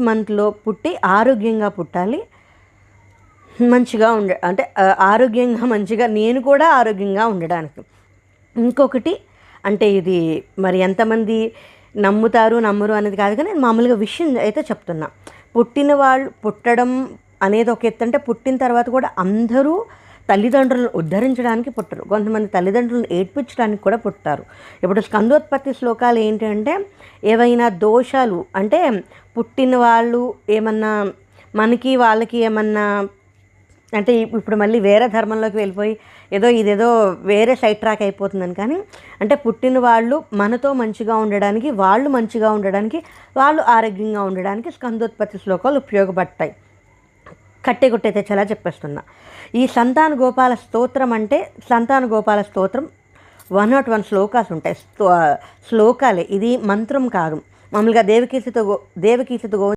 మంత్లో పుట్టి ఆరోగ్యంగా పుట్టాలి, మంచిగా అంటే ఆరోగ్యంగా మంచిగా నేను కూడా ఆరోగ్యంగా ఉండడానికి. ఇంకొకటి అంటే ఇది మరి ఎంతమంది నమ్ముతారు నమ్మరు అనేది కాదు, కానీ నేను మామూలుగా విషయం అయితే చెప్తున్నా. పుట్టిన వాళ్ళు పుట్టడం అనేది ఒక ఎత్తు, అంటే పుట్టిన తర్వాత కూడా అందరూ తల్లిదండ్రులను ఉద్ధరించడానికి పుట్టరు, కొంతమంది తల్లిదండ్రులను ఏడ్పించడానికి కూడా పుట్టారు. ఇప్పుడు స్కందోత్పత్తి శ్లోకాలు ఏంటి అంటే, ఏవైనా దోషాలు అంటే పుట్టిన వాళ్ళు ఏమన్నా మనకి వాళ్ళకి ఏమన్నా అంటే ఇప్పుడు మళ్ళీ వేరే ధర్మంలోకి వెళ్ళిపోయి ఇదేదో వేరే సైడ్ ట్రాక్ అయిపోతుందని, కానీ అంటే పుట్టిన వాళ్ళు మనతో మంచిగా ఉండడానికి, వాళ్ళు మంచిగా ఉండడానికి, వాళ్ళు ఆరోగ్యంగా ఉండడానికి స్కందోత్పత్తి శ్లోకాలు ఉపయోగపడతాయి. కట్టె తెచ్చేలా చెప్పేస్తున్నా. ఈ సంతాన గోపాల స్తోత్రం అంటే సంతాన గోపాల స్తోత్రం 101 శ్లోకాలు ఉంటాయి. శ్లోకాలే, ఇది మంత్రం కాదు. మామూలుగా దేవకీసుత